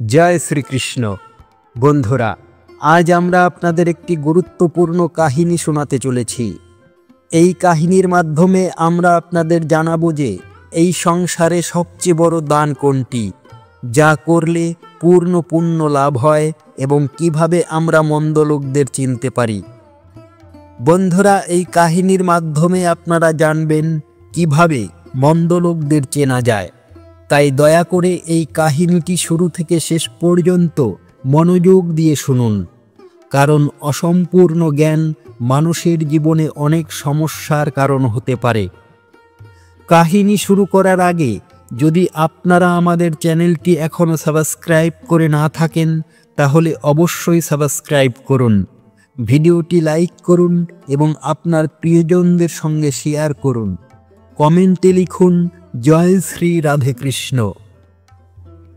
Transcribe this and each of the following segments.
জয় শ্রীকৃষ্ণ। বন্ধুরা, আজ আমরা আপনাদের একটি গুরুত্বপূর্ণ কাহিনী শোনাতে চলেছি। এই কাহিনীর মাধ্যমে আমরা আপনাদের জানাবো যে এই সংসারে সবচেয়ে বড় দান কোনটি, যা করলে পূর্ণ পুণ্য লাভ হয়, এবং কিভাবে আমরা মন্দ লোকদের চিনতে পারি। বন্ধুরা, এই কাহিনীর মাধ্যমে আপনারা জানবেন কিভাবে মন্দ লোকদের চেনা যায়। তাই দয়া করে এই কাহিনীটি শুরু থেকে শেষ পর্যন্ত মনোযোগ দিয়ে শুনুন, কারণ অসম্পূর্ণ জ্ঞান মানুষের জীবনে অনেক সমস্যার কারণ হতে পারে। কাহিনী শুরু করার আগে যদি আপনারা আমাদের চ্যানেলটি এখনও সাবস্ক্রাইব করে না থাকেন, তাহলে অবশ্যই সাবস্ক্রাইব করুন, ভিডিওটি লাইক করুন এবং আপনার প্রিয়জনদের সঙ্গে শেয়ার করুন। কমেন্টে লিখুন জয় শ্রী রাধে কৃষ্ণ।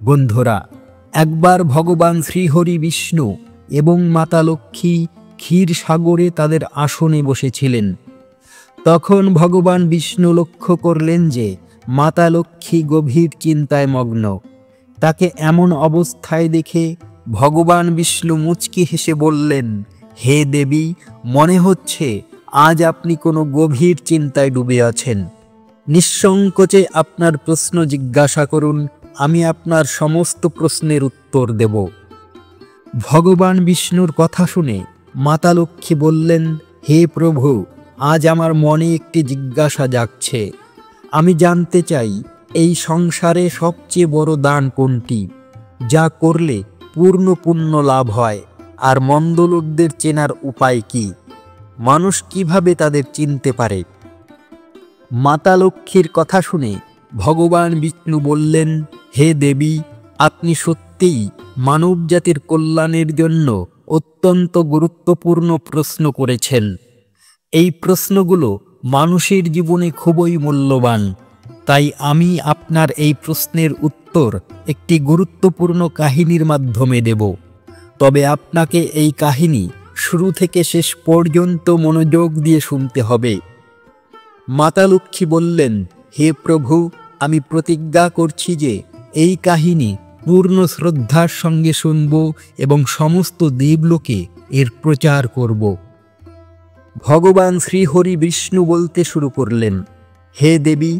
বন্ধুরা, একবার ভগবান শ্রীহরি বিষ্ণু এবং মাতা লক্ষ্মী ক্ষীর সাগরে তাদের আসনে বসেছিলেন। তখন ভগবান বিষ্ণু লক্ষ্য করলেন যে মাতা লক্ষ্মী গভীর চিন্তায় মগ্ন। তাকে এমন অবস্থায় দেখে ভগবান বিষ্ণু মুচকি হেসে বললেন, হে দেবী, মনে হচ্ছে আজ আপনি কোনো গভীর চিন্তায় ডুবে আছেন। নিঃসংকোচে আপনার প্রশ্ন জিজ্ঞাসা করুন, আমি আপনার সমস্ত প্রশ্নের উত্তর দেব। ভগবান বিষ্ণুর কথা শুনে মাতা লক্ষ্মী বললেন, হে প্রভু, আজ আমার মনে একটি জিজ্ঞাসা জাগছে। আমি জানতে চাই এই সংসারে সবচেয়ে বড় দান কোনটি, যা করলে পূর্ণ পুণ্য লাভ হয়, আর মন্দ লোকদের চেনার উপায় কি? মানুষ কিভাবে তাদের চিনতে পারে? মাতা লক্ষ্মীর কথা শুনে ভগবান বিষ্ণু বললেন, হে দেবী, আপনি সত্যিই মানবজাতির কল্যাণের জন্য অত্যন্ত গুরুত্বপূর্ণ প্রশ্ন করেছেন। এই প্রশ্নগুলো মানুষের জীবনে খুবই মূল্যবান। তাই আমি আপনার এই প্রশ্নের উত্তর একটি গুরুত্বপূর্ণ কাহিনীর মাধ্যমে দেব। তবে আপনাকে এই কাহিনী শুরু থেকে শেষ পর্যন্ত মনোযোগ দিয়ে শুনতে হবে। মাতা লক্ষ্মী বললেন, হে প্রভু, আমি প্রতিজ্ঞা করছি যে এই কাহিনী পূর্ণ শ্রদ্ধার সঙ্গে শুনব এবং সমস্ত দেবলোকে এর প্রচার করব। ভগবান শ্রীহরি বিষ্ণু বলতে শুরু করলেন, হে দেবী,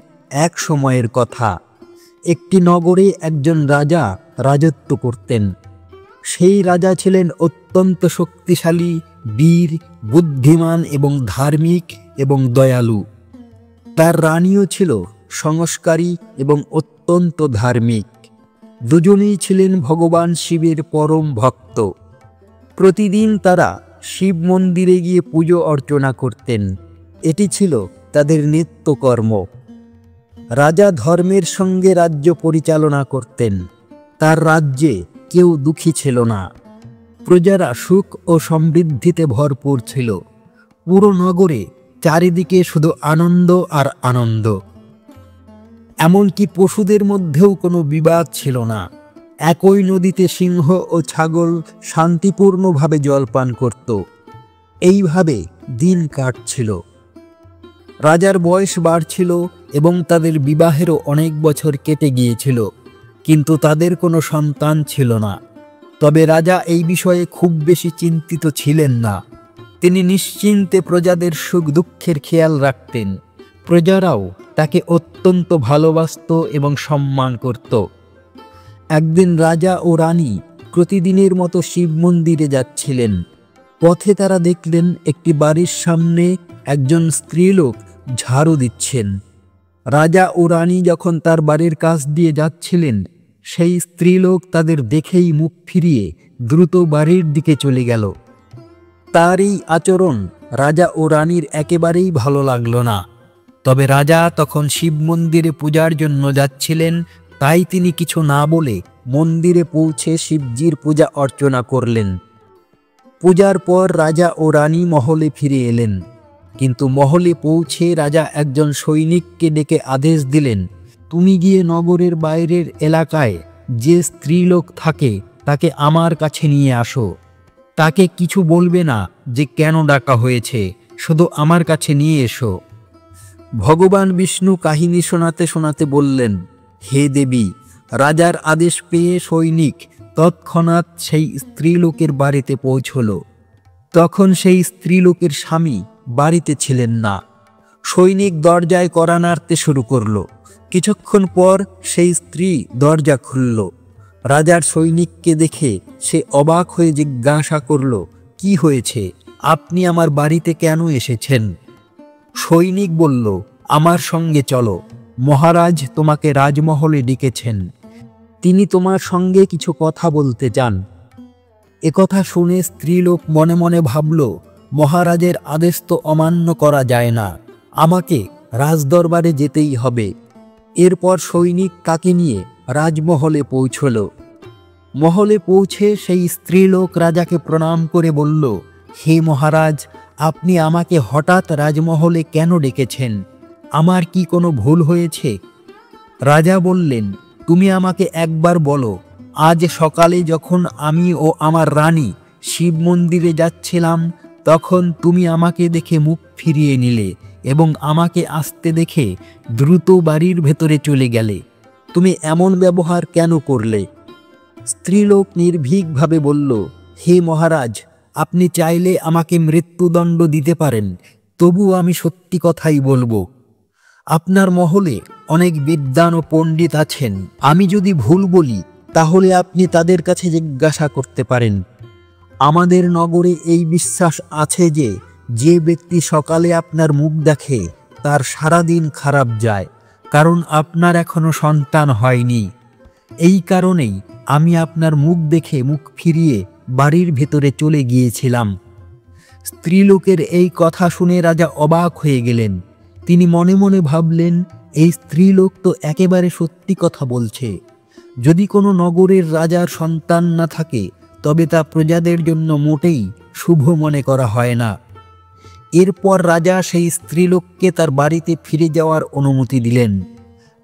এক সময়ের কথা, একটি নগরে একজন রাজা রাজত্ব করতেন। সেই রাজা ছিলেন অত্যন্ত শক্তিশালী, বীর, বুদ্ধিমান এবং ধার্মিক এবং দয়ালু। তার রানীও ছিল সংস্কারী এবং অত্যন্ত ধার্মিক। দুজনেই ছিলেন ভগবান শিবের পরম ভক্ত। প্রতিদিন তারা শিব মন্দিরে গিয়ে পুজো অর্চনা করতেন। এটি ছিল তাদের নিত্যকর্ম। রাজা ধর্মের সঙ্গে রাজ্য পরিচালনা করতেন। তার রাজ্যে কেউ দুঃখী ছিল না। প্রজারা সুখ ও সমৃদ্ধিতে ভরপুর ছিল। পুরো নগরে চারিদিকে শুধু আনন্দ আর আনন্দ। এমনকি পশুদের মধ্যেও কোনো বিবাদ ছিল না। একই নদীতে সিংহ ও ছাগল শান্তিপূর্ণভাবে জলপান করত। এইভাবে দিন কাটছিল। রাজার বয়স বাড়ছিল এবং তাদের বিবাহেরও অনেক বছর কেটে গিয়েছিল, কিন্তু তাদের কোনো সন্তান ছিল না। তবে রাজা এই বিষয়ে খুব বেশি চিন্তিত ছিলেন না। তিনি নিশ্চিন্তে প্রজাদের সুখ দুঃখের খেয়াল রাখতেন। প্রজারাও তাকে অত্যন্ত ভালোবাসত এবং সম্মান করত। একদিন রাজা ও রানী প্রতিদিনের মতো শিব মন্দিরে যাচ্ছিলেন। পথে তারা দেখলেন একটি বাড়ির সামনে একজন স্ত্রীলোক ঝাড়ু দিচ্ছেন। রাজা ও রানী যখন তার বাড়ির কাছ দিয়ে যাচ্ছিলেন, সেই স্ত্রীলোক তাদের দেখেই মুখ ফিরিয়ে দ্রুত বাড়ির দিকে চলে গেল। তার এই আচরণ রাজা ও রানীর একেবারেই ভালো লাগলো না। তবে রাজা তখন শিব মন্দিরে পূজার জন্য যাচ্ছিলেন, তাই তিনি কিছু না বলে মন্দিরে পৌঁছে শিবজির পূজা অর্চনা করলেন। পূজার পর রাজা ও রানী মহলে ফিরে এলেন। কিন্তু মহলে পৌঁছে রাজা একজন সৈনিককে ডেকে আদেশ দিলেন, তুমি গিয়ে নগরের বাইরের এলাকায় যে স্ত্রীলোক থাকে তাকে আমার কাছে নিয়ে আসো। তাকে কিছু বলবে না যে কেন ডাকা হয়েছে, শুধু আমার কাছে নিয়ে এসো। ভগবান বিষ্ণু কাহিনী শোনাতে শোনাতে বললেন, হে দেবী, রাজার আদেশ পেয়ে সৈনিক তৎক্ষণাৎ সেই স্ত্রীলোকের বাড়িতে পৌঁছল। তখন সেই স্ত্রীলোকের স্বামী বাড়িতে ছিলেন না। সৈনিক দরজায় কড়া নাড়তে শুরু করল। কিছুক্ষণ পর সেই স্ত্রী দরজা খুলল। রাজার সৈনিককে দেখে সে অবাক হয়ে জিজ্ঞাসা করল, কি হয়েছে? আপনি আমার বাড়িতে কেন এসেছেন? সৈনিক বলল, আমার সঙ্গে চলো, মহারাজ তোমাকে রাজমহলে ডেকেছেন। তিনি তোমার সঙ্গে কিছু কথা বলতে চান। একথা শুনে স্ত্রীলোক মনে মনে ভাবল, মহারাজের আদেশ তো অমান্য করা যায় না, আমাকে রাজদরবারে যেতেই হবে। এরপর সৈনিক তাকে নিয়ে রাজমহলে পৌঁছল। মহলে পৌঁছে সেই স্ত্রীলোক রাজাকে প্রণাম করে বলল, হে মহারাজ, আপনি আমাকে হঠাৎ রাজমহলে কেন ডেকেছেন? আমার কি কোনো ভুল হয়েছে? রাজা বললেন, তুমি আমাকে একবার বলো, আজ সকালে যখন আমি ও আমার রানী শিব মন্দিরে যাচ্ছিলাম, তখন তুমি আমাকে দেখে মুখ ফিরিয়ে নিলে এবং আমাকে আসতে দেখে দ্রুত বাড়ির ভেতরে চলে গেলে। তুমি এমন ব্যবহার কেন করলে? স্ত্রীলোক নির্ভীকভাবে বলল, হে মহারাজ, আপনি চাইলে আমাকে মৃত্যুদণ্ড দিতে পারেন, তবুও আমি সত্যি কথাই বলবো। আপনার মহলে অনেক বিদ্বান ও পণ্ডিত আছেন, আমি যদি ভুল বলি তাহলে আপনি তাদের কাছে জিজ্ঞাসা করতে পারেন। আমাদের নগরে এই বিশ্বাস আছে যে যে ব্যক্তি সকালে আপনার মুখ দেখে তার সারাদিন খারাপ যায়, কারণ আপনার এখনো সন্তান হয়নি। এই কারণেই আমি আপনার মুখ দেখে মুখ ফিরিয়ে বাড়ির ভেতরে চলে গিয়েছিলাম। স্ত্রীলোকের এই কথা শুনে রাজা অবাক হয়ে গেলেন। তিনি মনে মনে ভাবলেন, এই স্ত্রীলোক তো একেবারে সত্যি কথা বলছে। যদি কোনো নগরের রাজার সন্তান না থাকে তবে তা প্রজাদের জন্য মোটেই শুভ মনে করা হয় না। এরপর রাজা সেই স্ত্রীলোককে তার বাড়িতে ফিরে যাওয়ার অনুমতি দিলেন।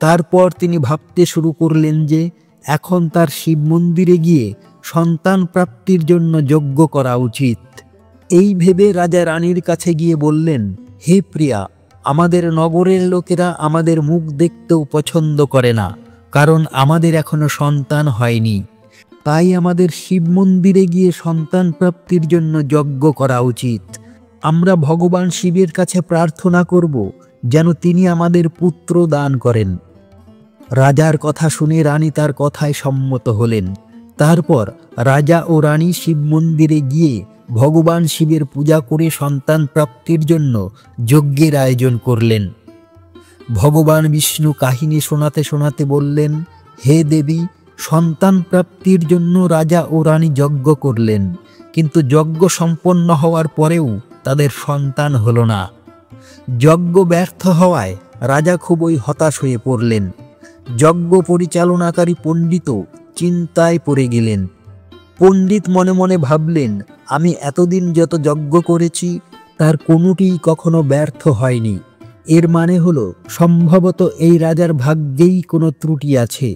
তারপর তিনি ভাবতে শুরু করলেন যে এখন তার শিব মন্দিরে গিয়ে সন্তান প্রাপ্তির জন্য যজ্ঞ করা উচিত। এই ভেবে রাজা রানীর কাছে গিয়ে বললেন, হে প্রিয়া, আমাদের নগরের লোকেরা আমাদের মুখ দেখতেও পছন্দ করে না, কারণ আমাদের এখনো সন্তান হয়নি। তাই আমাদের শিব মন্দিরে গিয়ে সন্তান প্রাপ্তির জন্য যজ্ঞ করা উচিত। আমরা ভগবান শিবের কাছে প্রার্থনা করব যেন তিনি আমাদের পুত্র দান করেন। রাজার কথা শুনে রানী তার কথায় সম্মত হলেন। তারপর রাজা ও রানী শিব মন্দিরে গিয়ে ভগবান শিবের পূজা করে সন্তান প্রাপ্তির জন্য যজ্ঞের আয়োজন করলেন। ভগবান বিষ্ণু কাহিনী শোনাতে শোনাতে বললেন, হে দেবী, সন্তান প্রাপ্তির জন্য রাজা ও রানী যজ্ঞ করলেন, কিন্তু যজ্ঞ সম্পন্ন হওয়ার পরেও তাদের সন্তান হলো না। যজ্ঞ ব্যর্থ হওয়ায় রাজা খুবই হতাশ হয়ে পড়লেন। যজ্ঞ পরিচালনাকারী পণ্ডিতও চিন্তায় পড়ে গেলেন। পণ্ডিত মনে মনে ভাবলেন, আমি এতদিন যত যজ্ঞ করেছি তার কোনোটিই কখনো ব্যর্থ হয়নি। এর মানে হলো সম্ভবত এই রাজার ভাগ্যেই কোনো ত্রুটি আছে।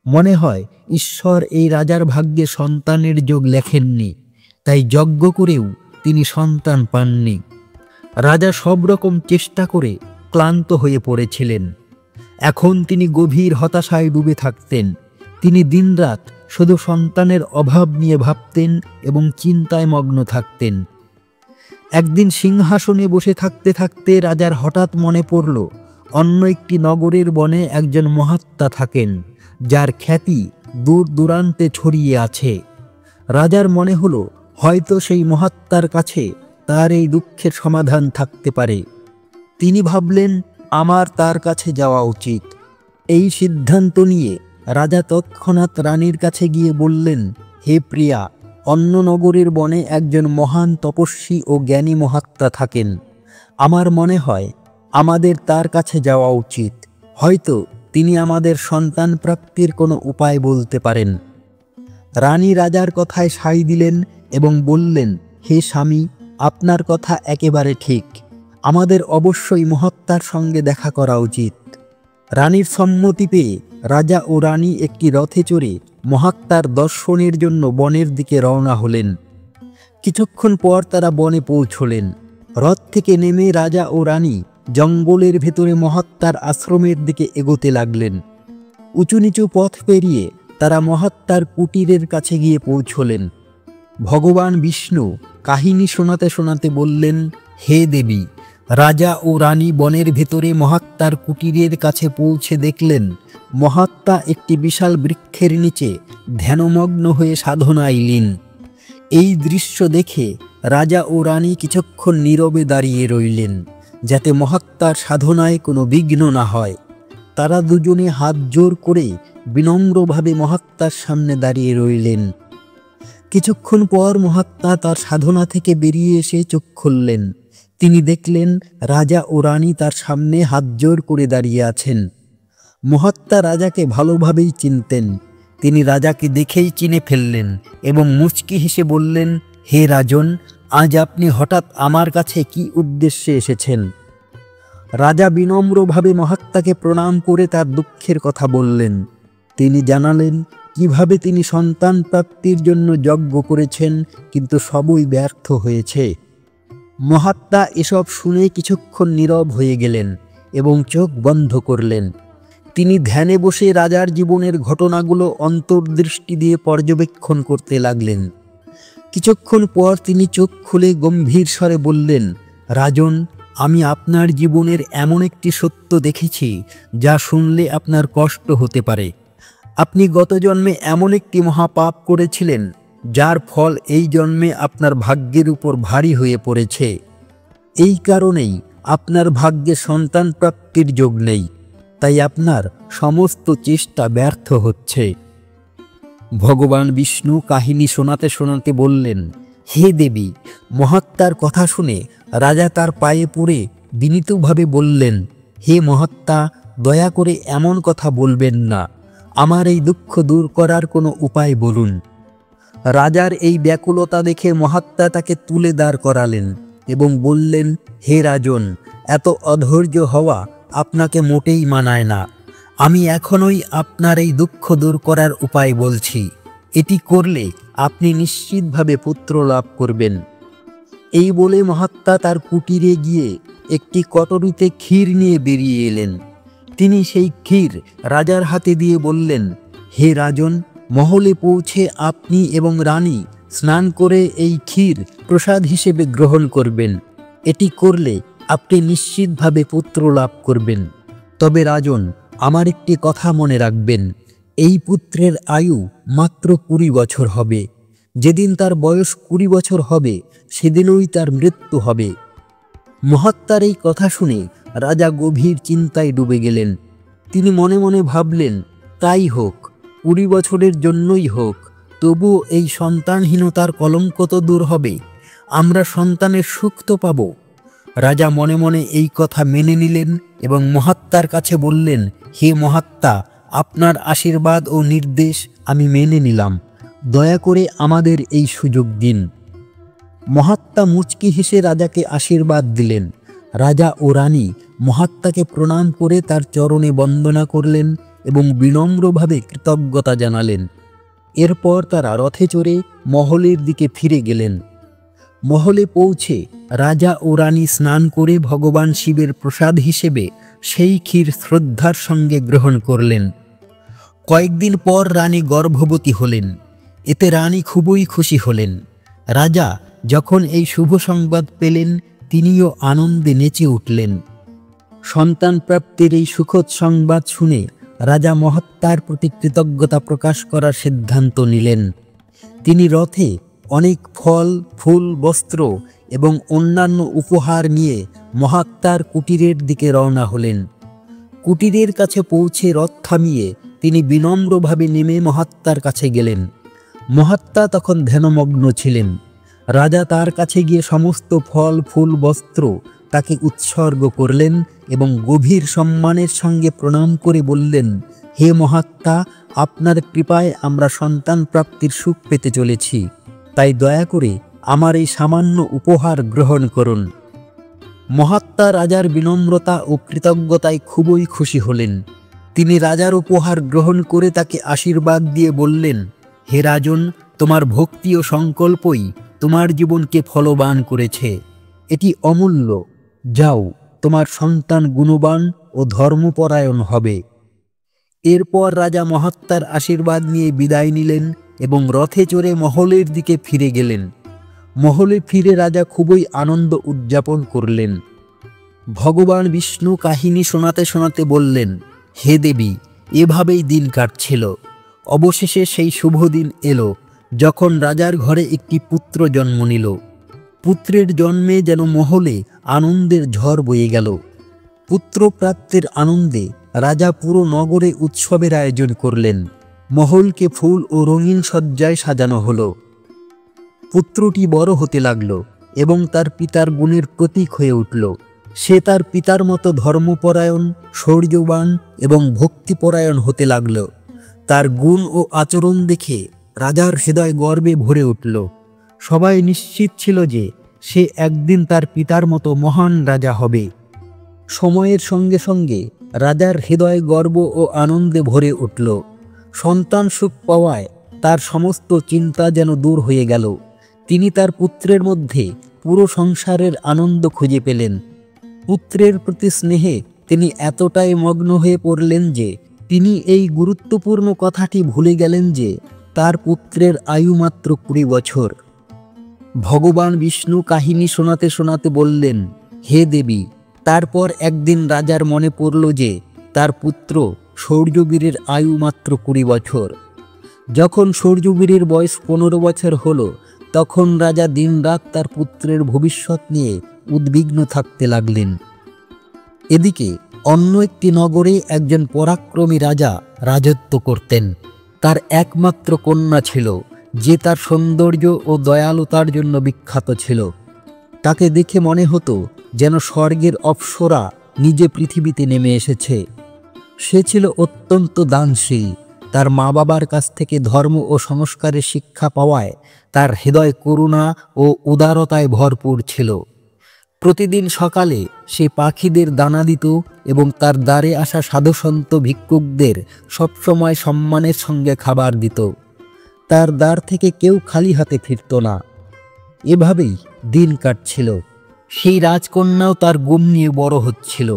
মনে হয় ঈশ্বর এই রাজার ভাগ্যে সন্তানের যোগ লেখেননি, তাই যজ্ঞ করেও তিনি সন্তান পাননি। রাজা সব রকম চেষ্টা করে ক্লান্ত হয়ে পড়েছিলেন। এখন তিনি গভীর হতাশায় ডুবে থাকতেন। তিনি দিনরাত শুধু সন্তানের অভাব নিয়ে ভাবতেন এবং চিন্তায় মগ্ন থাকতেন। একদিন সিংহাসনে বসে থাকতে থাকতে রাজার হঠাৎ মনে পড়ল, অন্য একটি নগরের বনে একজন মহাত্মা থাকেন, যার খ্যাতি দূর দূরান্তে ছড়িয়ে আছে। রাজার মনে হলো, হয়তো সেই মহাত্মার কাছে তার এই দুঃখের সমাধান থাকতে পারে। তিনি ভাবলেন, আমার তার কাছে যাওয়া উচিত। এই সিদ্ধান্ত নিয়ে রাজা তৎক্ষণাৎ রানীর কাছে গিয়ে বললেন, হে প্রিয়া, অন্য নগরের বনে একজন মহান তপস্বী ও জ্ঞানী মহাত্মা থাকেন। আমার মনে হয় আমাদের তার কাছে যাওয়া উচিত। হয়তো তিনি আমাদের সন্তান প্রাপ্তির কোনো উপায় বলতে পারেন। রানী রাজার কথায় সায় দিলেন এবং বললেন, হে স্বামী, আপনার কথা একেবারে ঠিক। আমাদের অবশ্যই মহাত্মার সঙ্গে দেখা করা উচিত। রানীর সম্মতি পেয়ে রাজা ও রানী একটি রথে চড়ে মহাত্মার দর্শনের জন্য বনের দিকে রওনা হলেন। কিছুক্ষণ পর তারা বনে পৌঁছলেন। রথ থেকে নেমে রাজা ও রানী জঙ্গলের ভেতরে মহাত্মার আশ্রমের দিকে এগোতে লাগলেন। উঁচু নিচু পথ পেরিয়ে তারা মহাত্মার কুটিরের কাছে গিয়ে পৌঁছলেন। ভগবান বিষ্ণু কাহিনী শোনাতে শোনাতে বললেন, হে দেবী, রাজা ও রানী বনের ভেতরে মহাত্মার কুটিরের কাছে পৌঁছে দেখলেন মহাত্মা একটি বিশাল বৃক্ষের নিচে ধ্যানমগ্ন হয়ে সাধনায় লীন। এই দৃশ্য দেখে রাজা ও রানী কিছুক্ষণ নীরবে দাঁড়িয়ে রইলেন, যাতে মহাত্মার সাধনায় কোনো বিঘ্ন না হয়। তারা দুজনে হাত জোর করে বিনম্রভাবে মহাত্মার সামনে দাঁড়িয়ে রইলেন। কিছুক্ষণ পর মহাত্মা তার সাধনা থেকে বেরিয়ে এসে চোখ খুললেন। তিনি দেখলেন রাজা ও রানী তার সামনে হাত জোর করে দাঁড়িয়ে আছেন। মহাত্মা রাজাকে ভালোভাবেই চিনতেন। তিনি রাজাকে দেখেই চিনে ফেললেন এবং মুচকি হেসে বললেন, হে রাজন, আজ আপনি হঠাৎ আমার কাছে কি উদ্দেশ্যে এসেছেন? রাজা বিনম্রভাবে মহাত্মাকে প্রণাম করে তার দুঃখের কথা বললেন। তিনি জানালেন কিভাবে তিনি সন্তান প্রাপ্তির জন্য যজ্ঞ করেছেন, কিন্তু সবই ব্যর্থ হয়েছে। মহাত্মা এসব শুনে কিছুক্ষণ নীরব হয়ে গেলেন এবং চোখ বন্ধ করলেন। তিনি ধ্যানে বসে রাজার জীবনের ঘটনাগুলো অন্তর্দৃষ্টি দিয়ে পর্যবেক্ষণ করতে লাগলেন। কিছুক্ষণ পর তিনি চোখ খুলে গম্ভীর স্বরে বললেন, রাজন, আমি আপনার জীবনের এমন একটি সত্য দেখেছি যা শুনলে আপনার কষ্ট হতে পারে। আপনি গত জন্মে এমন একটি মহাপাপ করেছিলেন যার ফল এই জন্মে আপনার ভাগ্যের উপর ভারী হয়ে পড়েছে। এই কারণেই আপনার ভাগ্যে সন্তান প্রাপ্তির যোগ নেই, তাই আপনার সমস্ত চেষ্টা ব্যর্থ হচ্ছে। ভগবান বিষ্ণু কাহিনী শোনাতে শোনাতে বললেন, হে দেবী, মহাত্মার কথা শুনে রাজা তার পায়ে পড়ে বিনীতভাবে বললেন, হে মহাত্মা, দয়া করে এমন কথা বলবেন না। আমার এই দুঃখ দূর করার কোনো উপায় বলুন। রাজার এই ব্যাকুলতা দেখে মহাত্মা তাকে তুলে দাঁড় করালেন এবং বললেন, হে রাজন, এত অধৈর্য হওয়া আপনাকে মোটেই মানায় না। আমি এখনই আপনার এই দুঃখ দূর করার উপায় বলছি। এটি করলে আপনি নিশ্চিতভাবে পুত্র লাভ করবেন। এই বলে মহাত্মা তার কুটিরে গিয়ে একটি কটরিতে ক্ষীর নিয়ে বেরিয়ে এলেন। তিনি সেই ক্ষীর রাজার হাতে দিয়ে বললেন, হে রাজন, মহলে পৌঁছে আপনি এবং রানী স্নান করে এই ক্ষীর প্রসাদ হিসেবে গ্রহণ করবেন। এটি করলে আপনি নিশ্চিতভাবে পুত্র লাভ করবেন। তবে রাজন, আমার একটি কথা মনে রাখবেন, এই পুত্রের আয়ু মাত্র 20 বছর হবে। যেদিন তার বয়স 20 বছর হবে সেদিনই তার মৃত্যু হবে। মহাত্মার এই কথা শুনে রাজা গভীর চিন্তায় ডুবে গেলেন। তিনি মনে মনে ভাবলেন, তাই হোক, 20 বছরের জন্যই হোক, তবুও এই সন্তানহীনতার কলঙ্ক তো দূর হবে, আমরা সন্তানের সুখ তো পাব। রাজা মনে মনে এই কথা মেনে নিলেন এবং মহাত্মার কাছে বললেন, হে মহাত্মা, আপনার আশীর্বাদ ও নির্দেশ আমি মেনে নিলাম। দয়া করে আমাদের এই সুযোগ দিন। মহাত্মা মুচকি হেসে রাজাকে আশীর্বাদ দিলেন। রাজা ও রানী মহাত্মাকে প্রণাম করে তার চরণে বন্দনা করলেন এবং বিনম্রভাবে কৃতজ্ঞতা জানালেন। এরপর তারা রথে চড়ে মহলের দিকে ফিরে গেলেন। মহলে পৌঁছে রাজা ও রানী স্নান করে ভগবান শিবের প্রসাদ হিসেবে সেই ক্ষীর শ্রদ্ধার সঙ্গে গ্রহণ করলেন। কয়েকদিন পর রানী গর্ভবতী হলেন। এতে রানী খুবই খুশি হলেন। রাজা যখন এই শুভ সংবাদ পেলেন, তিনিও আনন্দে নেচে উঠলেন। সন্তান প্রাপ্তির এই সুখদ সংবাদ শুনে রাজা মহাত্মার প্রতি কৃতজ্ঞতা প্রকাশ করার সিদ্ধান্ত নিলেন। তিনি রথে অনেক ফল, ফুল, বস্ত্র এবং অন্যান্য উপহার নিয়ে মহাত্মার কুটিরের দিকে রওনা হলেন। কুটিরের কাছে পৌঁছে রথ থামিয়ে তিনি বিনম্রভাবে নেমে মহাত্মার কাছে গেলেন। মহাত্মা তখন ধ্যানমগ্ন ছিলেন। রাজা তার কাছে গিয়ে সমস্ত ফল, ফুল, বস্ত্র তাকে উৎসর্গ করলেন এবং গভীর সম্মানের সঙ্গে প্রণাম করে বললেন, হে মহাত্মা, আপনার কৃপায় আমরা সন্তান প্রাপ্তির সুখ পেতে চলেছি, তাই দয়া করে আমার এই সামান্য উপহার গ্রহণ করুন। মহাত্মা রাজার বিনম্রতা ও কৃতজ্ঞতায় খুবই খুশি হলেন। তিনি রাজার উপহার গ্রহণ করে তাকে আশীর্বাদ দিয়ে বললেন, হে রাজন, তোমার ভক্তি ও সংকল্পই তোমার জীবনকে ফলবান করেছে। এটি অমূল্য। যাও, তোমার সন্তান গুণবান ও ধর্মপরায়ণ হবে। এরপর রাজা মহাত্মার আশীর্বাদ নিয়ে বিদায় নিলেন এবং রথে চড়ে মহলের দিকে ফিরে গেলেন। মহলে ফিরে রাজা খুবই আনন্দ উদযাপন করলেন। ভগবান বিষ্ণু কাহিনী শোনাতে শোনাতে বললেন, হে দেবী, এভাবেই দিন কাটছিল। অবশেষে সেই শুভ দিন এলো যখন রাজার ঘরে একটি পুত্র জন্ম নিল। পুত্রের জন্মে যেন মহলে আনন্দের ঝড় বয়ে গেল। পুত্র প্রাপ্তির আনন্দে রাজা পুরো নগরে উৎসবের আয়োজন করলেন। মহলকে ফুল ও রঙিন সজ্জায় সাজানো হলো। পুত্রটি বড় হতে লাগল এবং তার পিতার গুণের প্রতীক হয়ে উঠল। সে তার পিতার মতো ধর্মপরায়ণ, শৌর্যবান এবং ভক্তিপরায়ণ হতে লাগল। তার গুণ ও আচরণ দেখে রাজার হৃদয় গর্বে ভরে উঠল। সবাই নিশ্চিত ছিল যে সে একদিন তার পিতার মতো মহান রাজা হবে। সময়ের সঙ্গে সঙ্গে রাজার হৃদয় গর্ব ও আনন্দে ভরে উঠল। সন্তান সুখ পাওয়ায় তার সমস্ত চিন্তা যেন দূর হয়ে গেল। তিনি তার পুত্রের মধ্যে পুরো সংসারের আনন্দ খুঁজে পেলেন। পুত্রের প্রতি স্নেহে তিনি এতটাই মগ্ন হয়ে পড়লেন যে তিনি এই গুরুত্বপূর্ণ কথাটি ভুলে গেলেন যে তার পুত্রের আয়ু মাত্র 20 বছর। ভগবান বিষ্ণু কাহিনী শোনাতে শোনাতে বললেন, হে দেবী, তারপর একদিন রাজার মনে পড়ল যে তার পুত্র সূর্যবীরের আয়ু মাত্র 20 বছর। যখন সূর্যবীরের বয়স 15 বছর হলো, তখন রাজা দিনরাত তার পুত্রের ভবিষ্যৎ নিয়ে উদ্বিগ্ন থাকতে লাগলেন। এদিকে অন্য একটি নগরে একজন পরাক্রমী রাজা রাজত্ব করতেন। তার একমাত্র কন্যা ছিল, যে তার সৌন্দর্য ও দয়ালুতার জন্য বিখ্যাত ছিল। তাকে দেখে মনে হতো যেন স্বর্গের অপ্সরা নিজে পৃথিবীতে নেমে এসেছে। সে ছিল অত্যন্ত দানশীল। তার মা বাবার কাছ থেকে ধর্ম ও সংস্কারের শিক্ষা পাওয়ায় তার হৃদয় করুণা ও উদারতায় ভরপুর ছিল। প্রতিদিন সকালে সে পাখিদের দানা দিত এবং তার দ্বারে আসা সাধুসন্ত ভিক্ষুকদের সবসময় সম্মানের সঙ্গে খাবার দিত। তার দ্বার থেকে কেউ খালি হাতে ফিরত না। এভাবেই দিন কাটছিল। সেই রাজকন্যাও তার গুণ নিয়ে বড় হচ্ছিল।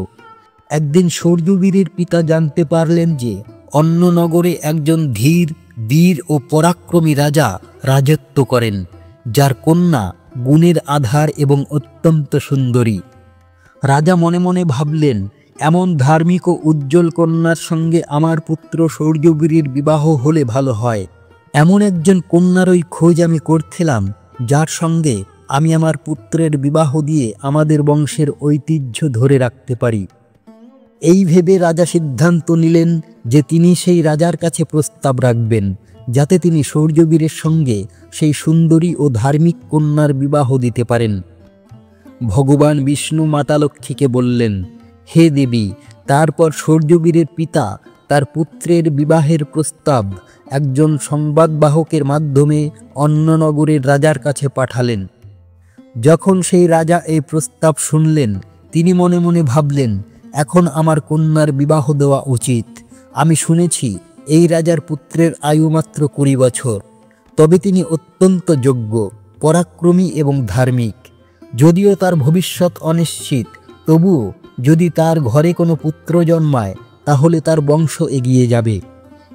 একদিন সূর্যবীরের পিতা জানতে পারলেন যে অন্য নগরে একজন ধীর, বীর ও পরাক্রমী রাজা রাজত্ব করেন, যার কন্যা গুণের আধার এবং অত্যন্ত সুন্দরী। রাজা মনে মনে ভাবলেন, এমন ধার্মিক ও উজ্জ্বল কন্যার সঙ্গে আমার পুত্র সূর্যবীরের বিবাহ হলে ভালো হয়। এমন একজন কন্যারই খোঁজ আমি করছিলাম, যার সঙ্গে আমি আমার পুত্রের বিবাহ দিয়ে আমাদের বংশের ঐতিহ্য ধরে রাখতে পারি। এই ভেবে রাজা সিদ্ধান্ত নিলেন যে তিনি সেই রাজার কাছে প্রস্তাব রাখবেন, যাতে তিনি সূর্যবীরের সঙ্গে সেই সুন্দরী ও ধার্মিক কন্যার বিবাহ দিতে পারেন। ভগবান বিষ্ণু মাতা লক্ষ্মীকে বললেন, হে দেবী। তারপর সূর্যবীরের পিতা তার পুত্রের বিবাহের প্রস্তাব একজন সংবাদবাহকের মাধ্যমে অন্য নগরের রাজার কাছে পাঠালেন। যখন সেই রাজা এই প্রস্তাব শুনলেন, তিনি মনে মনে ভাবলেন, এখন আমার কন্যার বিবাহ দেওয়া উচিত। আমি শুনেছি এই রাজার পুত্রের আয়ু মাত্র 20 বছর। তবে তিনি অত্যন্ত যোগ্য, পরাক্রমী এবং ধার্মিক। যদিও তার ভবিষ্যৎ অনিশ্চিত, তবুও যদি তার ঘরে কোনো পুত্র জন্মায়, তাহলে তার বংশ এগিয়ে যাবে।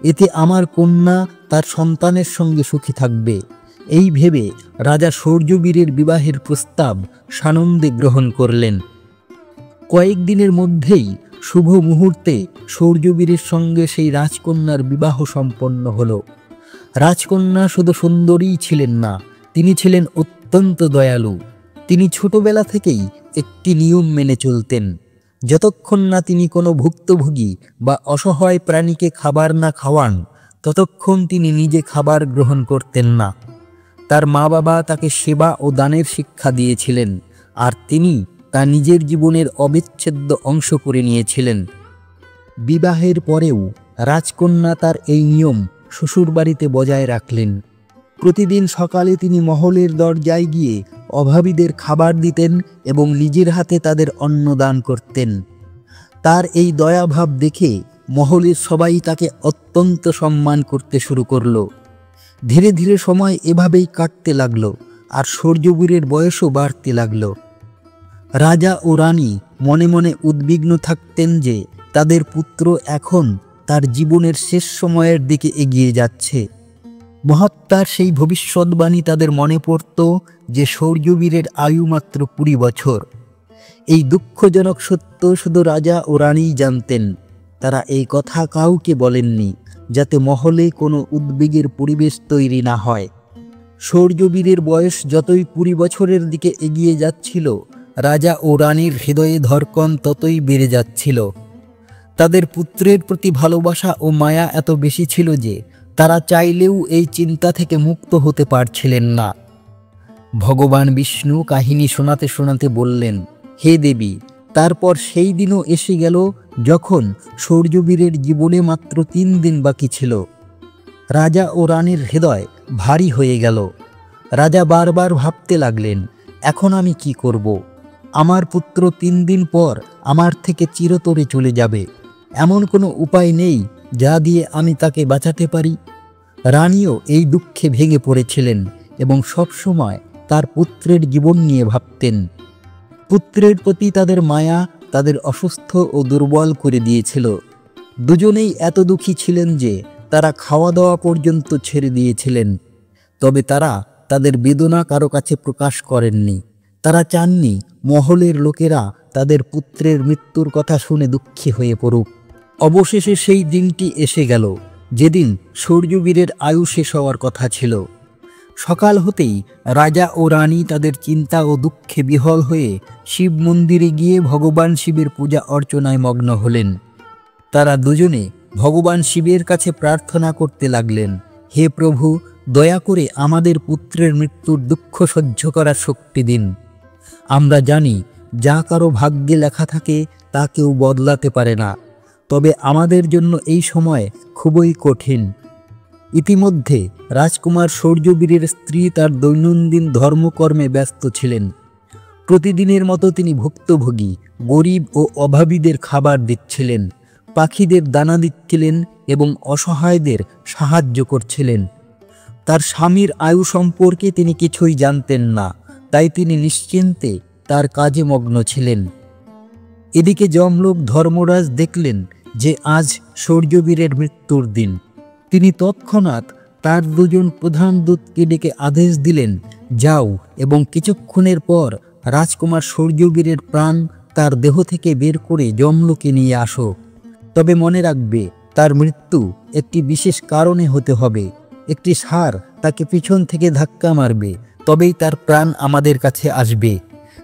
এতে আমার কন্যা তার সন্তানের সঙ্গে সুখী থাকবে। এই ভেবে রাজা সূর্যবীরের বিবাহের প্রস্তাব সানন্দে গ্রহণ করলেন। কয়েকদিনের মধ্যেই শুভ মুহূর্তে সূর্যবীরের সঙ্গে সেই রাজকন্যার বিবাহ সম্পন্ন হল। রাজকন্যা শুধু সুন্দরীই ছিলেন না, তিনি ছিলেন অত্যন্ত দয়ালু। তিনি ছোটবেলা থেকেই একটি নিয়ম মেনে চলতেন। যতক্ষণ না তিনি কোনো ভুক্তভোগী বা অসহায় প্রাণীকে খাবার না খাওয়ান, ততক্ষণ তিনি নিজে খাবার গ্রহণ করতেন না। তার মা বাবা তাকে সেবা ও দানের শিক্ষা দিয়েছিলেন, আর তিনি তা নিজের জীবনের অবিচ্ছেদ্য অংশ করে নিয়েছিলেন। বিবাহের পরেও রাজকন্যা তার এই নিয়ম শ্বশুরবাড়িতে বজায় রাখলেন। প্রতিদিন সকালে তিনি মহলের দরজায় গিয়ে অভাবীদের খাবার দিতেন এবং নিজের হাতে তাদের অন্ন দান করতেন। তার এই দয়াভাব দেখে মহলের সবাই তাকে অত্যন্ত সম্মান করতে শুরু করল। ধীরে ধীরে সময় এভাবেই কাটতে লাগল, আর সূর্যবীরের বয়সও বাড়তে লাগল। রাজা ও রানী মনে মনে উদ্বিগ্ন থাকতেন যে তাদের পুত্র এখন তার জীবনের শেষ সময়ের দিকে এগিয়ে যাচ্ছে। মহাত্মার সেই ভবিষ্যৎবাণী তাদের মনে পড়ত যে সৌর্যবীরের আয়ু মাত্র 20 বছর। এই দুঃখজনক সত্য শুধু রাজা ও রানীই জানতেন। তারা এই কথা কাউকে বলেননি, যাতে মহলে কোনো উদ্বেগের পরিবেশ তৈরি না হয়। সৌর্যবীরের বয়স যতই 20 বছরের দিকে এগিয়ে যাচ্ছিল, রাজা ও রানীর হৃদয়ে ধড়কন ততই বেড়ে যাচ্ছিল। তাদের পুত্রের প্রতি ভালোবাসা ও মায়া এত বেশি ছিল যে তারা চাইলেও এই চিন্তা থেকে মুক্ত হতে পারছিলেন না। ভগবান বিষ্ণু কাহিনী শোনাতে শোনাতে বললেন, হে দেবী, তারপর সেই দিনও এসে গেল যখন সৌর্যবীরের জীবনে মাত্র 3 দিন বাকি ছিল। রাজা ও রানীর হৃদয় ভারী হয়ে গেল। রাজা বারবার ভাবতে লাগলেন, এখন আমি কি করব? আমার পুত্র 3 দিন পর আমার থেকে চিরতরে চলে যাবে। এমন কোনো উপায় নেই যা দিয়ে আমি তাকে বাঁচাতে পারি। রানীও এই দুঃখে ভেঙে পড়েছিলেন এবং সবসময় তার পুত্রের জীবন নিয়ে ভাবতেন। পুত্রের প্রতি তাদের মায়া তাদের অসুস্থ ও দুর্বল করে দিয়েছিল। দুজনেই এত দুঃখী ছিলেন যে তারা খাওয়া দাওয়া পর্যন্ত ছেড়ে দিয়েছিলেন। তবে তারা তাদের বেদনা কারো কাছে প্রকাশ করেননি। তারা চাননি মহলের লোকেরা তাদের পুত্রের মৃত্যুর কথা শুনে দুঃখী হয়ে পড়ুক। অবশেষে সেই দিনটি এসে গেল যেদিন সৌর্যবীরের আয়ু শেষ হওয়ার কথা ছিল। সকাল হতেই রাজা ও রানী তাদের চিন্তা ও দুঃখে বিহ্বল হয়ে শিব মন্দিরে গিয়ে ভগবান শিবের পূজা অর্চনায় মগ্ন হলেন। তারা দুজনে ভগবান শিবের কাছে প্রার্থনা করতে লাগলেন, হে প্রভু, দয়া করে আমাদের পুত্রের মৃত্যুর দুঃখ সহ্য করার শক্তি দিন। আমরা জানি যা কারো ভাগ্যে লেখা থাকে তা কেউ বদলাতে পারে না, তবে আমাদের জন্য এই সময় খুবই কঠিন। ইতিমধ্যে রাজকুমার সৌর্যবীরের স্ত্রী তার দৈনন্দিন ধর্মকর্মে ব্যস্ত ছিলেন। প্রতিদিনের মতো তিনি ভুক্তভোগী গরিব ও অভাবীদের খাবার দিচ্ছিলেন, পাখিদের দানা দিচ্ছিলেন এবং অসহায়দের সাহায্য করছিলেন। তার স্বামীর আয়ু সম্পর্কে তিনি কিছুই জানতেন না, তাই তিনি নিশ্চিন্তে তার কাজে মগ্ন ছিলেন। এদিকে যমলোক ধর্মরাজ দেখলেন যে আজ সৌর্যবীরের মৃত্যুর দিন। তিনি তৎক্ষণাৎ তার 2 জন প্রধান দূতকে ডেকে আদেশ দিলেন, যাও এবং কিছুক্ষণের পর রাজকুমার সৌর্যবীরের প্রাণ তার দেহ থেকে বের করে যমলোকে নিয়ে আসো। তবে মনে রাখবে, তার মৃত্যু একটি বিশেষ কারণে হতে হবে। একটি ষাঁড় তাকে পিছন থেকে ধাক্কা মারবে, তবেই তার প্রাণ আমাদের কাছে আসবে।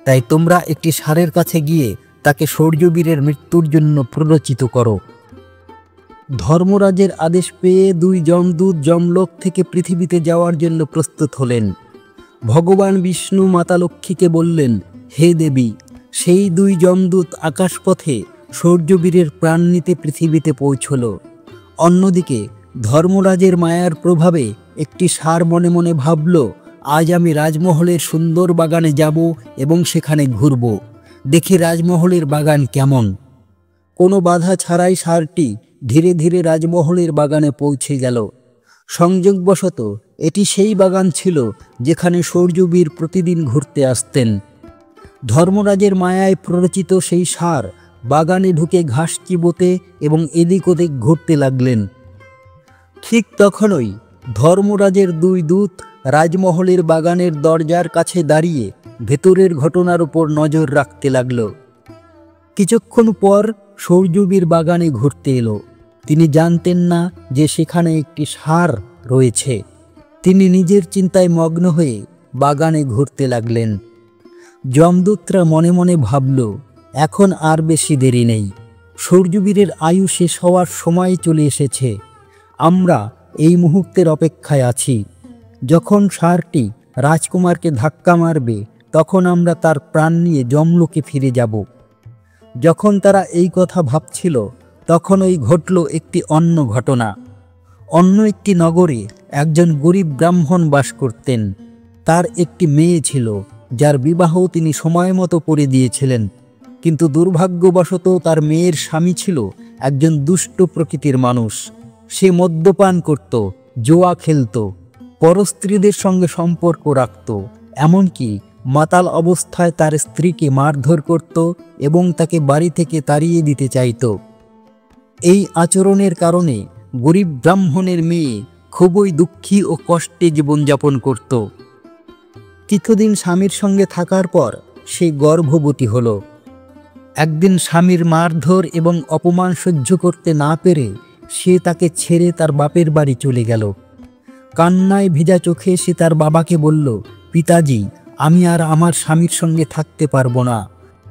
তাই তোমরা একটি ষাঁড়ের কাছে গিয়ে তাকে সৌর্যবীরের মৃত্যুর জন্য প্ররোচিত করো। ধর্মরাজের আদেশ পেয়ে 2 যমদূত যমলোক থেকে পৃথিবীতে যাওয়ার জন্য প্রস্তুত হলেন। ভগবান বিষ্ণু মাতা লক্ষ্মীকে বললেন, হে দেবী, সেই 2 যমদূত আকাশপথে সৌর্যবীরের প্রাণ নিতে পৃথিবীতে পৌঁছল। অন্যদিকে ধর্মরাজের মায়ার প্রভাবে একটি ষাঁড় মনে মনে ভাবল, আজ আমি রাজমহলের সুন্দর বাগানে যাব এবং সেখানে ঘুরব, দেখি রাজমহলের বাগান কেমন। কোনো বাধা ছাড়াই ষাঁড়টি ধীরে ধীরে রাজমহলের বাগানে পৌঁছে গেল। সংযোগবশত এটি সেই বাগান ছিল যেখানে সৌর্যবীর প্রতিদিন ঘুরতে আসতেন। ধর্মরাজের মায়ায় প্ররোচিত সেই ষাঁড় বাগানে ঢুকে ঘাস চিবোতে এবং এদিক ওদিক ঘুরতে লাগলেন। ঠিক তখনই ধর্মরাজের 2 দূত রাজমহলের বাগানের দরজার কাছে দাঁড়িয়ে ভেতরের ঘটনার উপর নজর রাখতে লাগল। কিছুক্ষণ পর সৌর্যবীর বাগানে ঘুরতে এলো। তিনি জানতেন না যে সেখানে একটি ষাঁড় রয়েছে। তিনি নিজের চিন্তায় মগ্ন হয়ে বাগানে ঘুরতে লাগলেন। যমদূতরা মনে মনে ভাবল, এখন আর বেশি দেরি নেই, সৌর্যবীরের আয়ু শেষ হওয়ার সময় চলে এসেছে। আমরা এই মুহূর্তের অপেক্ষায় আছি। যখন ষাঁড়টি রাজকুমারকে ধাক্কা মারবে, তখন আমরা তার প্রাণ নিয়ে যমলোকে ফিরে যাব। যখন তারা এই কথা ভাবছিল, তখনই ঘটল একটি অন্য ঘটনা। অন্য একটি নগরে একজন গরিব ব্রাহ্মণ বাস করতেন। তার একটি মেয়ে ছিল, যার বিবাহ তিনি সময় মতো করে দিয়েছিলেন। কিন্তু দুর্ভাগ্যবশত তার মেয়ের স্বামী ছিল একজন দুষ্ট প্রকৃতির মানুষ। সে মদ্যপান করত, জুয়া খেলত, পরস্ত্রীদের সঙ্গে সম্পর্ক রাখত, এমনকি মাতাল অবস্থায় তার স্ত্রীকে মারধর করত এবং তাকে বাড়ি থেকে তাড়িয়ে দিতে চাইত। এই আচরণের কারণে গরিব ব্রাহ্মণের মেয়ে খুবই দুঃখী ও কষ্টে জীবনযাপন করত। কিছুদিন স্বামীর সঙ্গে থাকার পর সে গর্ভবতী হল। একদিন স্বামীর মারধর এবং অপমান সহ্য করতে না পেরে সে তাকে ছেড়ে তার বাপের বাড়ি চলে গেল। কান্নায় ভেজা চোখে সে তার বাবাকে বলল, পিতাজি, আমি আর আমার স্বামীর সঙ্গে থাকতে পারবো না।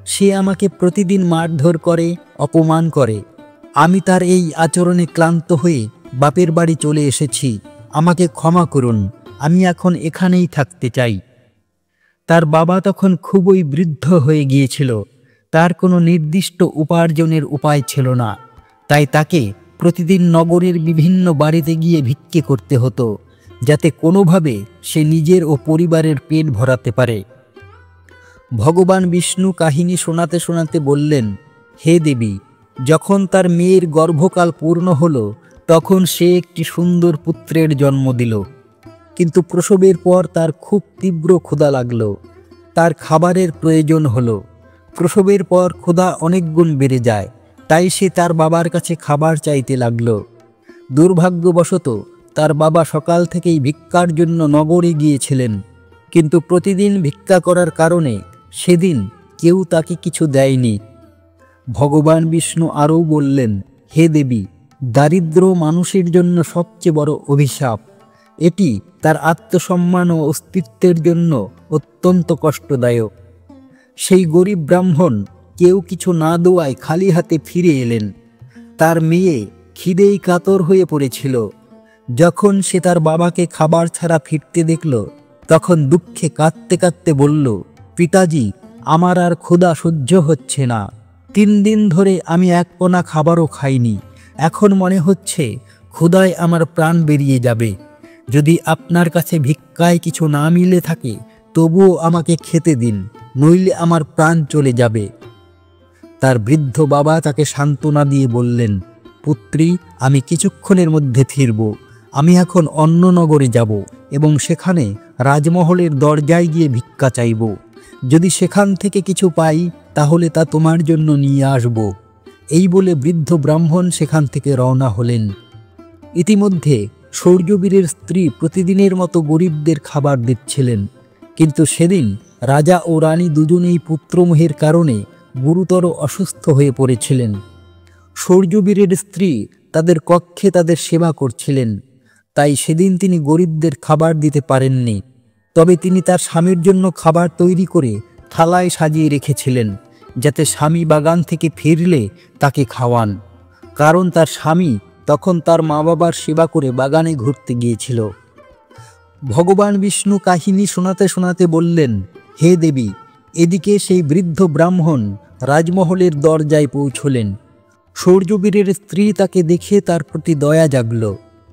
সে আমাকে প্রতিদিন মারধর করে, অপমান করে। আমি তার এই আচরণে ক্লান্ত হয়ে বাপের বাড়ি চলে এসেছি। আমাকে ক্ষমা করুন, আমি এখন এখানেই থাকতে চাই। তার বাবা তখন খুবই বৃদ্ধ হয়ে গিয়েছিল। তার কোনো নির্দিষ্ট উপার্জনের উপায় ছিল না, তাই তাকে প্রতিদিন নগরের বিভিন্ন বাড়িতে গিয়ে ভিক্ষে করতে হতো, যাতে কোনোভাবে সে নিজের ও পরিবারের পেট ভরাতে পারে। ভগবান বিষ্ণু কাহিনী শোনাতে শোনাতে বললেন, হে দেবী, যখন তার মেয়ের গর্ভকাল পূর্ণ হলো তখন সে একটি সুন্দর পুত্রের জন্ম দিল। কিন্তু প্রসবের পর তার খুব তীব্র ক্ষুধা লাগলো। তার খাবারের প্রয়োজন হলো। প্রসবের পর ক্ষুধা অনেক গুণ বেড়ে যায়, তাই সে তার বাবার কাছে খাবার চাইতে লাগলো। দুর্ভাগ্যবশত তার বাবা সকাল থেকেই ভিক্ষার জন্য নগরে গিয়েছিলেন, কিন্তু প্রতিদিন ভিক্ষা করার কারণে সেদিন কেউ তাকে কিছু দেয়নি। ভগবান বিষ্ণু আরও বললেন, হে দেবী, দারিদ্র মানুষের জন্য সবচেয়ে বড় অভিশাপ। এটি তার আত্মসম্মান ও অস্তিত্বের জন্য অত্যন্ত কষ্টদায়ক। সেই গরিব ব্রাহ্মণ কেউ কিছু না দেওয়ায় খালি হাতে ফিরে এলেন। তার মেয়ে খিদেই কাতর হয়ে পড়েছিল। যখন সে তার বাবাকে খাবার ছাড়া ফিরতে দেখল, তখন দুঃখে কাঁদতে কাঁদতে বলল, পিতাজি, আমার আর ক্ষুধা সহ্য হচ্ছে না। 3 দিন ধরে আমি এক কোনা খাবারও খাইনি। এখন মনে হচ্ছে ক্ষুধায় আমার প্রাণ বেরিয়ে যাবে। যদি আপনার কাছে ভিক্ষায় কিছু না মিলে থাকে তবুও আমাকে খেতে দিন, নইলে আমার প্রাণ চলে যাবে। তার বৃদ্ধ বাবা তাকে সান্ত্বনা দিয়ে বললেন, পুত্রী, আমি কিছুক্ষণের মধ্যে ফিরব। আমি এখন অন্য নগরে যাব এবং সেখানে রাজমহলের দরজায় গিয়ে ভিক্ষা চাইব। যদি সেখান থেকে কিছু পাই তাহলে তা তোমার জন্য নিয়ে আসব। এই বলে বৃদ্ধ ব্রাহ্মণ সেখান থেকে রওনা হলেন। ইতিমধ্যে সূর্যবীরের স্ত্রী প্রতিদিনের মতো গরিবদের খাবার দিচ্ছিলেন, কিন্তু সেদিন রাজা ও রানী দুজনেই পুত্রমোহের কারণে গুরুতর অসুস্থ হয়ে পড়েছিলেন। সূর্যবীরের স্ত্রী তাদের কক্ষে তাদের সেবা করছিলেন, তাই সেদিন তিনি গরিবদের খাবার দিতে পারেননি। তবে তিনি তার স্বামীর জন্য খাবার তৈরি করে থালায় সাজিয়ে রেখেছিলেন, যাতে স্বামী বাগান থেকে ফিরলে তাকে খাওয়ান। কারণ তার স্বামী তখন তার মা বাবার সেবা করে বাগানে ঘুরতে গিয়েছিল। ভগবান বিষ্ণু কাহিনী শোনাতে শোনাতে বললেন, হে দেবী, এদিকে সেই বৃদ্ধ ব্রাহ্মণ রাজমহলের দরজায় পৌঁছলেন। সূর্যবীরের স্ত্রী তাকে দেখে তার প্রতি দয়া জাগল।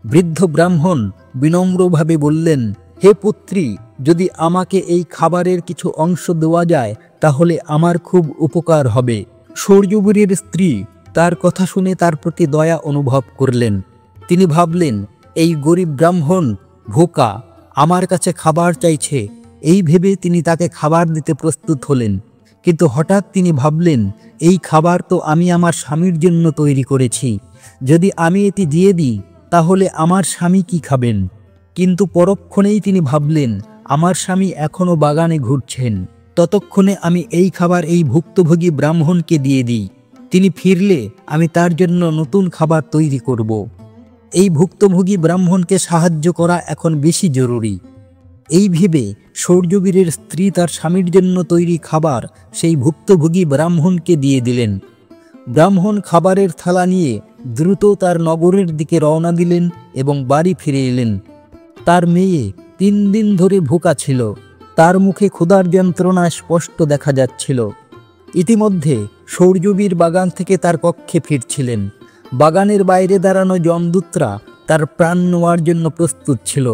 বৃদ্ধ ব্রাহ্মণ বিনম্রভাবে বললেন, হে পুত্রী, যদি আমাকে এই খাবারের কিছু অংশ দেওয়া যায় তাহলে আমার খুব উপকার হবে। সূর্যবীরের স্ত্রী তার কথা শুনে তার প্রতি দয়া অনুভব করলেন। তিনি ভাবলেন, এই গরিব ব্রাহ্মণ ভোকা, আমার কাছে খাবার চাইছে। এই ভেবে তিনি তাকে খাবার দিতে প্রস্তুত হলেন। কিন্তু হঠাৎ তিনি ভাবলেন, এই খাবার তো আমি আমার স্বামীর জন্য তৈরি করেছি। যদি আমি এটি দিয়ে দিই তাহলে আমার স্বামী কি খাবেন? কিন্তু পরক্ষণেই তিনি ভাবলেন, আমার স্বামী এখনও বাগানে ঘুরছেন, ততক্ষণে আমি এই খাবার এই ভুক্তভোগী ব্রাহ্মণকে দিয়ে দিই। তিনি ফিরলে আমি তার জন্য নতুন খাবার তৈরি করব। এই ভুক্তভোগী ব্রাহ্মণকে সাহায্য করা এখন বেশি জরুরি। এই ভেবে সূর্যবীরের স্ত্রী তার স্বামীর জন্য তৈরি খাবার সেই ভুক্তভোগী ব্রাহ্মণকে দিয়ে দিলেন। ব্রাহ্মণ খাবারের থালা নিয়ে দ্রুত তার নগরের দিকে রওনা দিলেন এবং বাড়ি ফিরে এলেন। তার মেয়ে 3 দিন ধরে ভোকা ছিল। তার মুখে ক্ষুধার যন্ত্রণা স্পষ্ট দেখা যাচ্ছিল। ইতিমধ্যে সূর্যবীর বাগান থেকে তার কক্ষে ফিরছিলেন। বাগানের বাইরে দাঁড়ানো যমদূতরা তার প্রাণ নেওয়ার জন্য প্রস্তুত ছিল।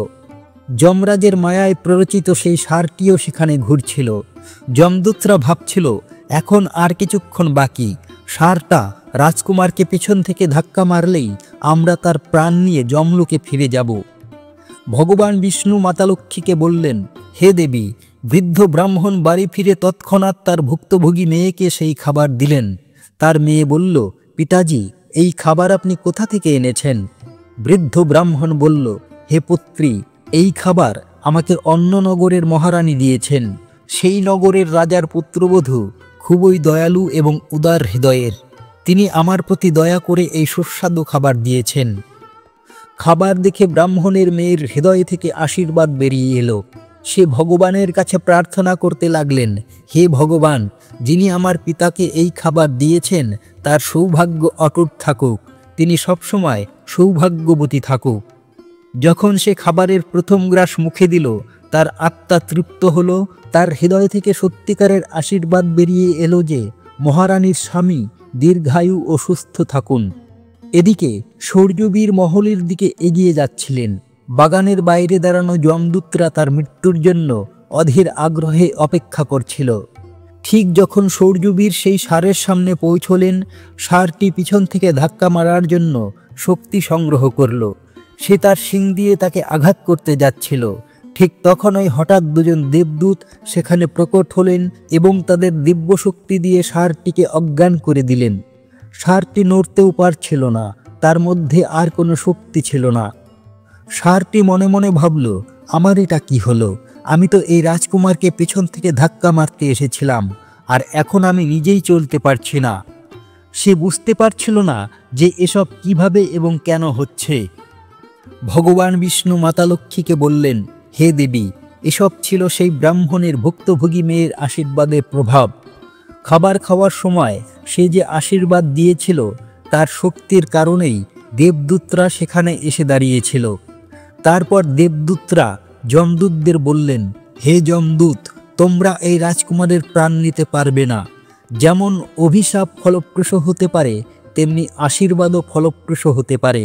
যমরাজের মায়ায় প্ররোচিত সেই ষাঁড়টিও সেখানে ঘুরছিল। যমদূতরা ভাবছিল, এখন আর কিছুক্ষণ বাকি। ষাঁড়টা রাজকুমারকে পেছন থেকে ধাক্কা মারলেই আমরা তার প্রাণ নিয়ে যমলোকে ফিরে যাব। ভগবান বিষ্ণু মাতা লক্ষ্মীকে বললেন, হে দেবী, বৃদ্ধ ব্রাহ্মণ বাড়ি ফিরে তৎক্ষণাৎ তার ভুক্তভোগী মেয়েকে সেই খাবার দিলেন। তার মেয়ে বলল, পিতাজি, এই খাবার আপনি কোথা থেকে এনেছেন? বৃদ্ধ ব্রাহ্মণ বলল, হে পুত্রী, এই খাবার আমাকে অন্য নগরের মহারানী দিয়েছেন। সেই নগরের রাজার পুত্রবধূ খুবই দয়ালু এবং উদার হৃদয়ের। তিনি আমার প্রতি দয়া করে এই সুস্বাদু খাবার দিয়েছেন। খাবার দেখে ব্রাহ্মণের মেয়ের হৃদয় থেকে আশীর্বাদ বেরিয়ে এলো। সে ভগবানের কাছে প্রার্থনা করতে লাগলেন, হে ভগবান, যিনি আমার পিতাকে এই খাবার দিয়েছেন তার সৌভাগ্য অটুট থাকুক, তিনি সবসময় সৌভাগ্যবতী থাকুক। যখন সে খাবারের প্রথম গ্রাস মুখে দিল, তার আত্মা তৃপ্ত হলো। তার হৃদয় থেকে সত্যিকারের আশীর্বাদ বেরিয়ে এলো যে মহারানীর স্বামী দীর্ঘায়ু ও সুস্থ থাকুন। এদিকে সূর্যবীর মহলের দিকে এগিয়ে যাচ্ছিলেন। বাগানের বাইরে দাঁড়ানো যমদূতরা তার মৃত্যুর জন্য অধীর আগ্রহে অপেক্ষা করছিল। ঠিক যখন সূর্যবীর সেই ষাঁড়ের সামনে পৌঁছলেন, ষাঁড়টি পিছন থেকে ধাক্কা মারার জন্য শক্তি সংগ্রহ করল। সে তার শিং দিয়ে তাকে আঘাত করতে যাচ্ছিল। ঠিক তখনই হঠাৎ দুজন দেবদূত সেখানে প্রকট হলেন এবং তাদের দিব্য শক্তি দিয়ে ষাঁড়টিকে অজ্ঞান করে দিলেন। ষাঁড়টি নড়তেও পারছিল না, তার মধ্যে আর কোনো শক্তি ছিল না। ষাঁড়টি মনে মনে ভাবল, আমার এটা কি হলো? আমি তো এই রাজকুমারকে পেছন থেকে ধাক্কা মারতে এসেছিলাম, আর এখন আমি নিজেই চলতে পারছি না। সে বুঝতে পারছিল না যে এসব কিভাবে এবং কেন হচ্ছে। ভগবান বিষ্ণু মাতা লক্ষ্মীকে বললেন, হে দেবী, এসব ছিল সেই ব্রাহ্মণের ভুক্তভোগী মেয়ের আশীর্বাদের প্রভাব। খাবার খাওয়ার সময় সে যে আশীর্বাদ দিয়েছিল তার শক্তির কারণেই দেবদূতরা সেখানে এসে দাঁড়িয়েছিল। তারপর দেবদূতরা যমদূতদের বললেন, হে যমদূত, তোমরা এই রাজকুমারের প্রাণ নিতে পারবে না। যেমন অভিশাপ ফলপ্রসূ হতে পারে, তেমনি আশীর্বাদও ফলপ্রসূ হতে পারে।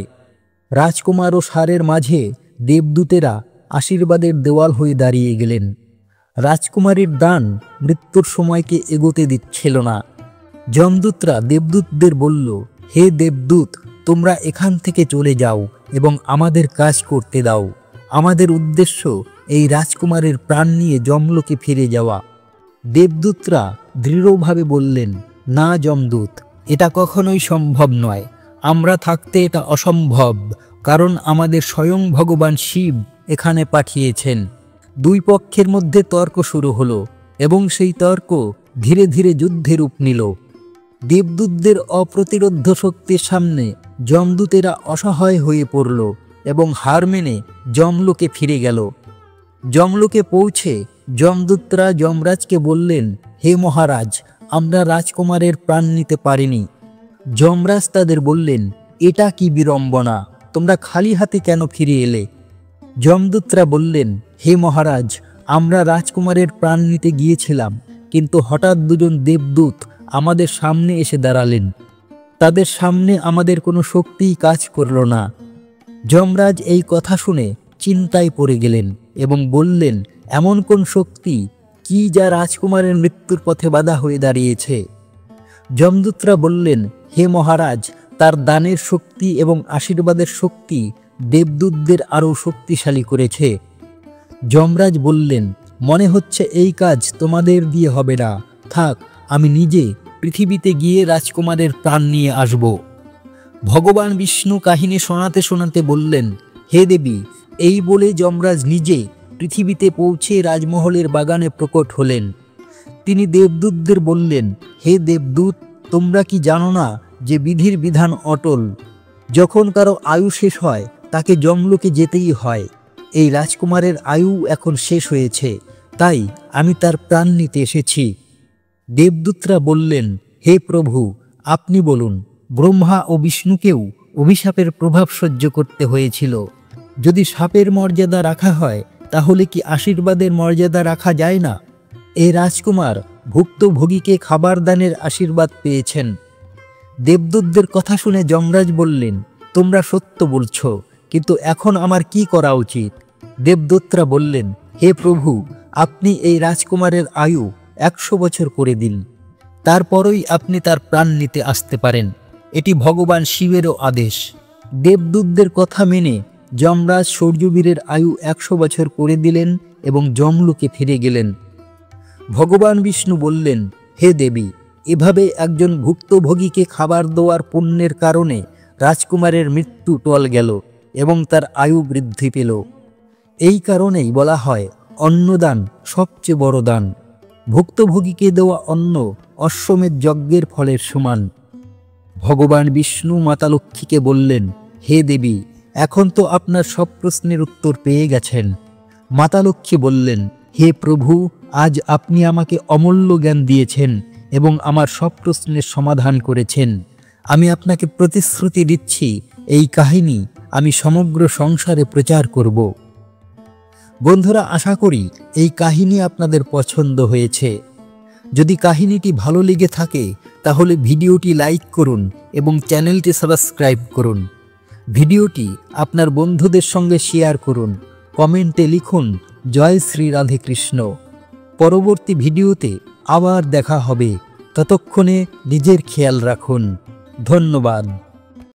রাজকুমার ও ষাঁড়ের মাঝে দেবদূতেরা আশীর্বাদের দেওয়াল হয়ে দাঁড়িয়ে গেলেন। রাজকুমারীর দান মৃত্যুর সময়কে এগোতে দিচ্ছিল না। যমদূতরা দেবদূতদের বলল, হে দেবদূত, তোমরা এখান থেকে চলে যাও এবং আমাদের কাজ করতে দাও। আমাদের উদ্দেশ্য এই রাজকুমারের প্রাণ নিয়ে যমলোকে ফিরে যাওয়া। দেবদূতরা দৃঢ়ভাবে বললেন, না যমদূত, এটা কখনোই সম্ভব নয়। আমরা থাকতে এটা অসম্ভব, কারণ আমাদের স্বয়ং ভগবান শিব এখানে পাঠিয়েছেন। দুই পক্ষের মধ্যে তর্ক শুরু হলো এবং সেই তর্ক ধীরে ধীরে যুদ্ধে রূপ নিল। দেবদূতদের অপ্রতিরোধ্য শক্তির সামনে যমদূতেরা অসহায় হয়ে পড়ল এবং হার মেনে যমলোকে ফিরে গেল। যমলোকে পৌঁছে যমদূতরা যমরাজকে বললেন, হে মহারাজ, আমরা রাজকুমারের প্রাণ নিতে পারিনি। যমরাজ তাদের বললেন, এটা কি বিড়ম্বনা, তোমরা খালি হাতে কেন ফিরে এলে? যমদূতরা বললেন, হে মহারাজ, আমরা রাজকুমারের প্রাণ নিতে গিয়েছিলাম, কিন্তু হঠাৎ দুজন দেবদূত আমাদের সামনে এসে দাঁড়ালেন। তাদের সামনে আমাদের কোনো শক্তিই কাজ করল না। যমরাজ এই কথা শুনে চিন্তায় পড়ে গেলেন এবং বললেন, এমন কোন শক্তি কি যা রাজকুমারের মৃত্যুর পথে বাধা হয়ে দাঁড়িয়েছে? যমদূতরা বললেন, হে মহারাজ, তার দানের শক্তি এবং আশীর্বাদের শক্তি দেবদূতদের আরও শক্তিশালী করেছে। যমরাজ বললেন, মনে হচ্ছে এই কাজ তোমাদের দিয়ে হবে না। থাক, আমি নিজে পৃথিবীতে গিয়ে রাজকুমারের প্রাণ নিয়ে আসব। ভগবান বিষ্ণু কাহিনী শোনাতে শোনাতে বললেন, হে দেবী, এই বলে যমরাজ নিজে পৃথিবীতে পৌঁছে রাজমহলের বাগানে প্রকট হলেন। তিনি দেবদূতদের বললেন, হে দেবদূত, তোমরা কি জানো না যে বিধির বিধান অটল? যখন কারো আয়ু শেষ হয় তাকে যমলোকে যেতেই হয়। এই রাজকুমারের আয়ু এখন শেষ হয়েছে, তাই আমি তার প্রাণ নিতে এসেছি। দেবদূতরা বললেন, হে প্রভু, আপনি বলুন, ব্রহ্মা ও বিষ্ণুকেও অভিশাপের প্রভাব সহ্য করতে হয়েছিল। যদি শাপের মর্যাদা রাখা হয়, তাহলে কি আশীর্বাদের মর্যাদা রাখা যায় না? এই রাজকুমার ভুক্তভোগীকে খাবার দানের আশীর্বাদ পেয়েছেন। দেবদূতদের কথা শুনে যমরাজ বললেন, তোমরা সত্য বলছ, কিন্তু এখন আমার কি করা উচিত? দেবদূতরা বললেন, হে প্রভু, আপনি এই রাজকুমারের আয়ু 100 বছর করে দিন, তারপরই আপনি তার প্রাণ নিতে আসতে পারেন। এটি ভগবান শিবেরও আদেশ। দেবদূতদের কথা মেনে যমরাজ সূর্যবীরের আয়ু 100 বছর করে দিলেন এবং যমলোকে ফিরে গেলেন। ভগবান বিষ্ণু বললেন, হে দেবী, এভাবে একজন ভুক্তভোগীকে খাবার দেওয়ার পুণ্যের কারণে রাজকুমারের মৃত্যু টল গেল এবং তার আয়ু বৃদ্ধি পেল। এই কারণেই বলা হয় অন্নদান সবচেয়ে বড় দান। ভুক্তভোগীকে দেওয়া অন্ন অশ্বমেধ যজ্ঞের ফলের সমান। ভগবান বিষ্ণু মাতা লক্ষ্মীকে বললেন, হে দেবী, এখন তো আপনার সব প্রশ্নের উত্তর পেয়ে গেছেন। মাতা লক্ষ্মী বললেন, হে প্রভু, আজ আপনি আমাকে অমূল্য জ্ঞান দিয়েছেন এবং আমার সব প্রশ্নের সমাধান করেছেন। আমি আপনাকে প্রতিশ্রুতি দিচ্ছি, এই কাহিনী আমি সমগ্র সংসারে প্রচার করব। বন্ধুরা, আশা করি এই কাহিনী আপনাদের পছন্দ হয়েছে। যদি কাহিনীটি ভালো লেগে থাকে তাহলে ভিডিওটি লাইক করুন এবং চ্যানেলটি সাবস্ক্রাইব করুন। ভিডিওটি আপনার বন্ধুদের সঙ্গে শেয়ার করুন। কমেন্টে লিখুন, জয় শ্রী রাধে কৃষ্ণ। পরবর্তী ভিডিওতে আবার দেখা হবে। ততক্ষণে নিজের খেয়াল রাখুন। ধন্যবাদ।